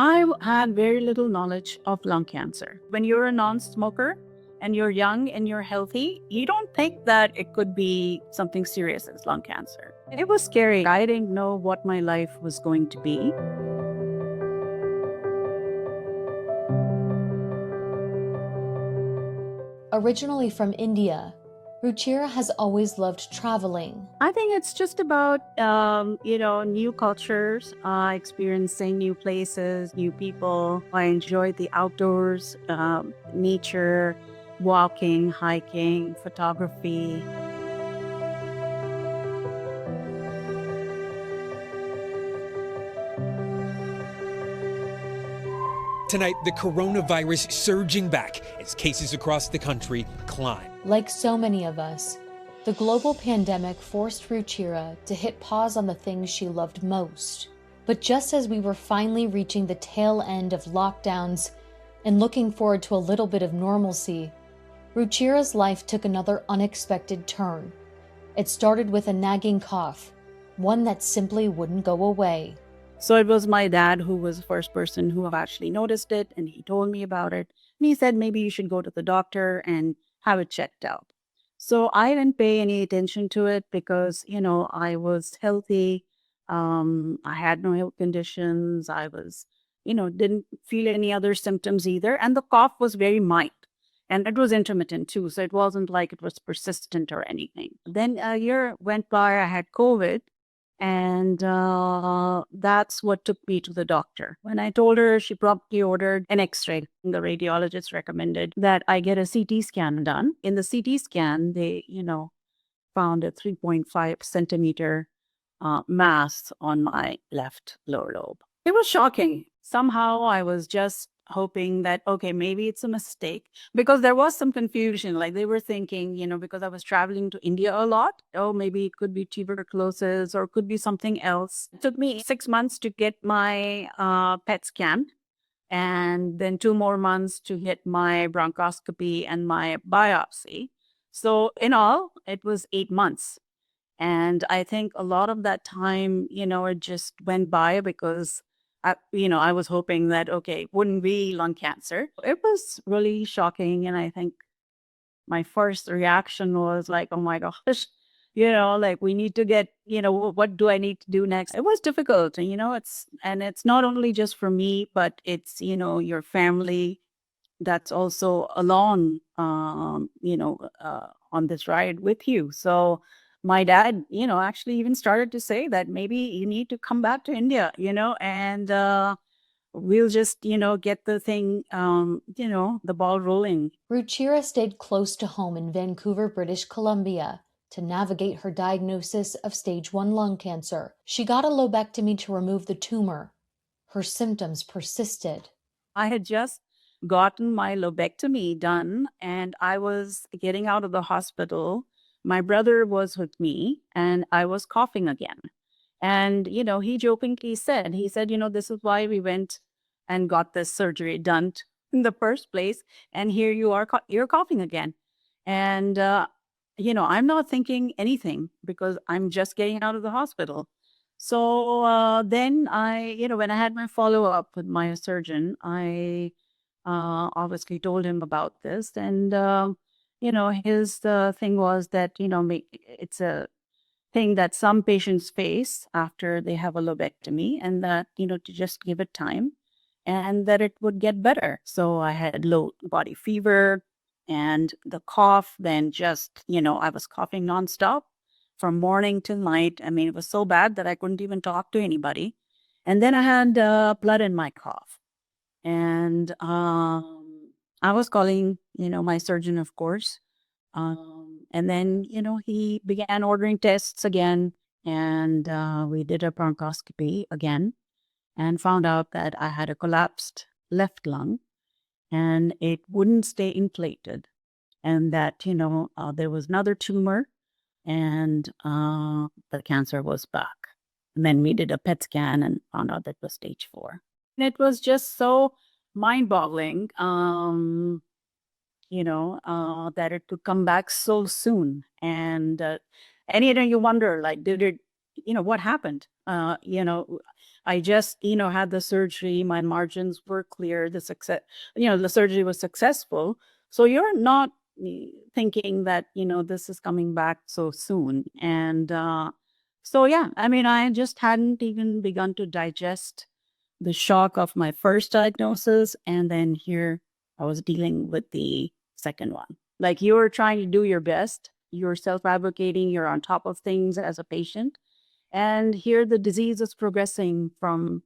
I had very little knowledge of lung cancer. When you're a non smoker and you're young and you're healthy, you don't think that it could be something serious as lung cancer. It was scary. I didn't know what my life was going to be. Originally from India, Ruchira has always loved traveling. I think it's just about, new cultures, experiencing new places, new people. I enjoy the outdoors, nature, walking, hiking, photography. Tonight, the coronavirus surging back as cases across the country climb. Like so many of us, the global pandemic forced Ruchira to hit pause on the things she loved most. But just as we were finally reaching the tail end of lockdowns and looking forward to a little bit of normalcy, Ruchira's life took another unexpected turn. It started with a nagging cough, one that simply wouldn't go away. So it was my dad who was the first person who actually noticed it, and he told me about it. And he said, maybe you should go to the doctor and have it checked out. So I didn't pay any attention to it because, I was healthy. I had no health conditions. I was, didn't feel any other symptoms either. And the cough was very mild. And it was intermittent too. So it wasn't like it was persistent or anything. Then a year went by, I had COVID. And that's what took me to the doctor. When I told her, she promptly ordered an x ray. The radiologist recommended that I get a CT scan done. In the CT scan, they, found a 3.5 centimeter mass on my left lower lobe. It was shocking. Somehow I was just hoping that, okay, maybe it's a mistake because there was some confusion. Like they were thinking, because I was traveling to India a lot, oh, maybe it could be tuberculosis or it could be something else. It took me 6 months to get my PET scan and then 2 more months to get my bronchoscopy and my biopsy. So in all, it was 8 months. And I think a lot of that time, it just went by because I was hoping that, okay, it wouldn't be lung cancer. It was really shocking. And I think my first reaction was like, oh my gosh, like we need to get, what do I need to do next? It was difficult. And, it's not only just for me, but it's, your family that's also along, on this ride with you. So my dad, actually even started to say that maybe you need to come back to India, and we'll just, get the thing, the ball rolling. Ruchira stayed close to home in Vancouver, British Columbia, to navigate her diagnosis of stage 1 lung cancer. She got a lobectomy to remove the tumor. Her symptoms persisted. I had just gotten my lobectomy done and I was getting out of the hospital. My brother was with me and I was coughing again. And, he jokingly said, this is why we went and got this surgery done in the first place. And here you are, you're coughing again. And, I'm not thinking anything because I'm just getting out of the hospital. So then when I had my follow up with my surgeon, I obviously told him about this. And, his thing was that, it's a thing that some patients face after they have a lobectomy and that, to just give it time and that it would get better. So I had low body fever and the cough, then just, I was coughing nonstop from morning till night. I mean, it was so bad that I couldn't even talk to anybody. And then I had blood in my cough. And I was calling, my surgeon, of course. And then, he began ordering tests again. And we did a bronchoscopy again and found out that I had a collapsed left lung and it wouldn't stay inflated. And that, there was another tumor and the cancer was back. And then we did a PET scan and found out that it was stage 4. And it was just so mind boggling, that it could come back so soon. And you wonder, like, did it, what happened? I just, had the surgery. My margins were clear. The surgery was successful. So you're not thinking that, this is coming back so soon. And so, yeah, I mean, I just hadn't even begun to digest the shock of my first diagnosis. And then here I was dealing with the second one. Like, you're trying to do your best, you're self advocating, you're on top of things as a patient. And here the disease is progressing from,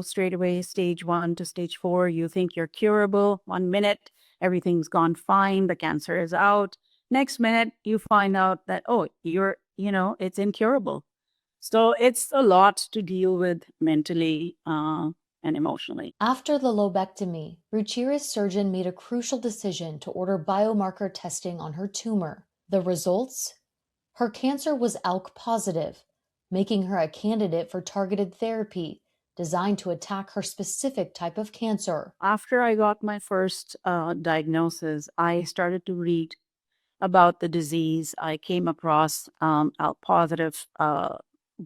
straight away stage 1 to stage 4. You think you're curable. 1 minute, everything's gone fine. The cancer is out. Next minute, you find out that, oh, it's incurable. So it's a lot to deal with mentally and emotionally. After the lobectomy, Ruchira's surgeon made a crucial decision to order biomarker testing on her tumor. The results? Her cancer was ALK positive, making her a candidate for targeted therapy designed to attack her specific type of cancer. After I got my first diagnosis, I started to read about the disease. I came across a positive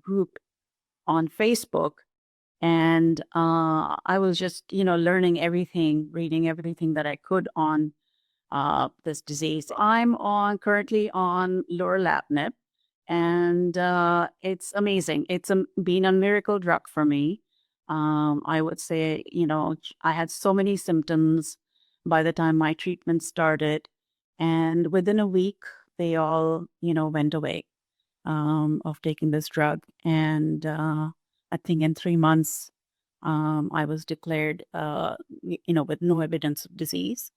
group on Facebook, and I was just, learning everything, reading everything that I could on this disease. I'm currently on lorlatinib, and it's amazing. It's been a miracle drug for me. I would say, I had so many symptoms by the time my treatment started, and within a week, they all, went away of taking this drug. And I think in 3 months, I was declared, with no evidence of disease.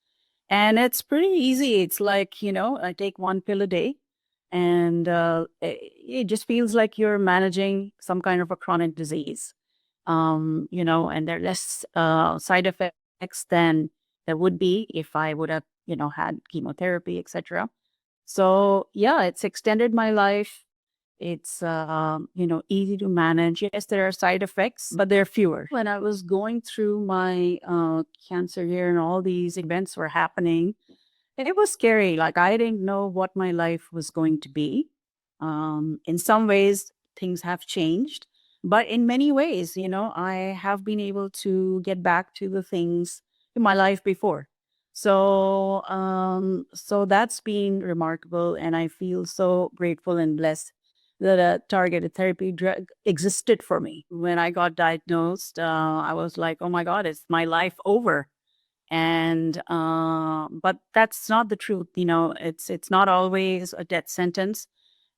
And it's pretty easy. It's like, I take one pill a day, and it just feels like you're managing some kind of a chronic disease. And there are less side effects than there would be if I would have, had chemotherapy, etc. So yeah, it's extended my life. It's easy to manage. Yes, there are side effects, but they're fewer. When I was going through my cancer year and all these events were happening, it was scary. Like, I didn't know what my life was going to be. In some ways, things have changed, but in many ways, I have been able to get back to the things in my life before. So that's been remarkable, and I feel so grateful and blessed that a targeted therapy drug existed for me. When I got diagnosed, I was like, "Oh my God, is my life over?" And but that's not the truth. It's not always a death sentence.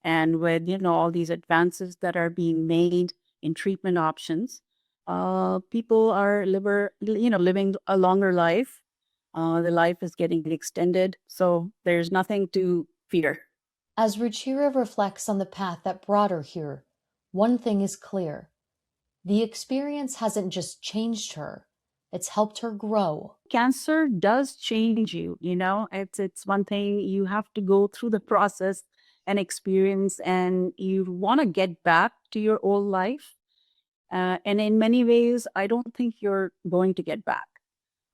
And with, all these advances that are being made in treatment options, people are living a longer life. The life is getting extended, so there's nothing to fear. As Ruchira reflects on the path that brought her here, one thing is clear. The experience hasn't just changed her, it's helped her grow. Cancer does change you. It's one thing. You have to go through the process and experience, and you want to get back to your old life. And in many ways, I don't think you're going to get back.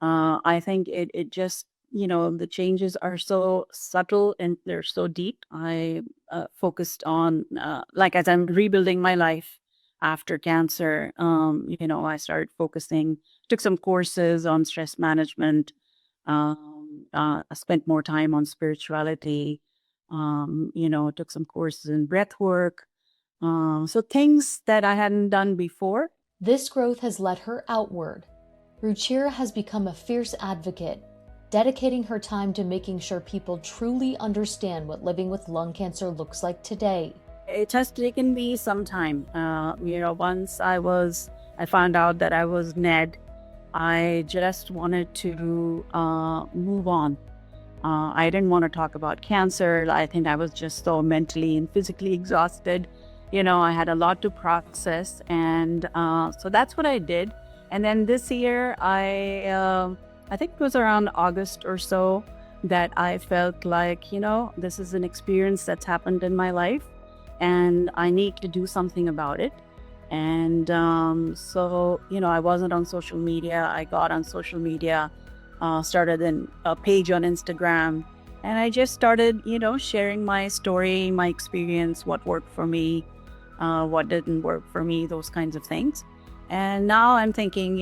I think it just, the changes are so subtle and they're so deep. I focused on, like, as I'm rebuilding my life after cancer, I started focusing, took some courses on stress management, I spent more time on spirituality, took some courses in breath work. So things that I hadn't done before. This growth has led her outward. Ruchira has become a fierce advocate, dedicating her time to making sure people truly understand what living with lung cancer looks like today. It has taken me some time. Once I found out that I was NED, I just wanted to move on. I didn't want to talk about cancer. I think I was just so mentally and physically exhausted. I had a lot to process. And so that's what I did. And then this year, I think it was around August or so, that I felt like, this is an experience that's happened in my life, and I need to do something about it. And so, I wasn't on social media. I got on social media, started a page on Instagram, and I just started, sharing my story, my experience, what worked for me, what didn't work for me, those kinds of things. And now I'm thinking,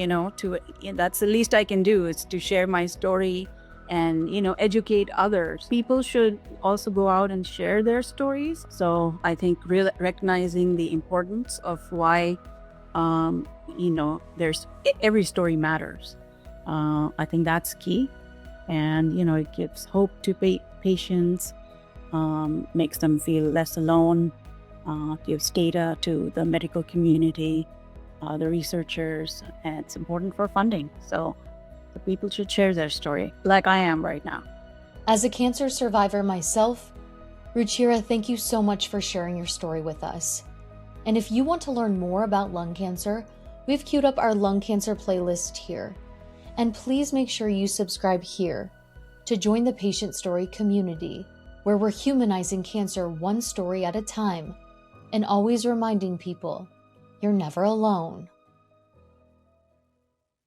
that's the least I can do, is to share my story and, educate others. People should also go out and share their stories. So I think recognizing the importance of why, there's every story matters. I think that's key. And, it gives hope to patients, makes them feel less alone, gives data to the medical community, the researchers, and it's important for funding. So the people should share their story like I am right now. As a cancer survivor myself, Ruchira, thank you so much for sharing your story with us. And if you want to learn more about lung cancer, we've queued up our lung cancer playlist here. And please make sure you subscribe here to join the patient story community, where we're humanizing cancer one story at a time and always reminding people you're never alone.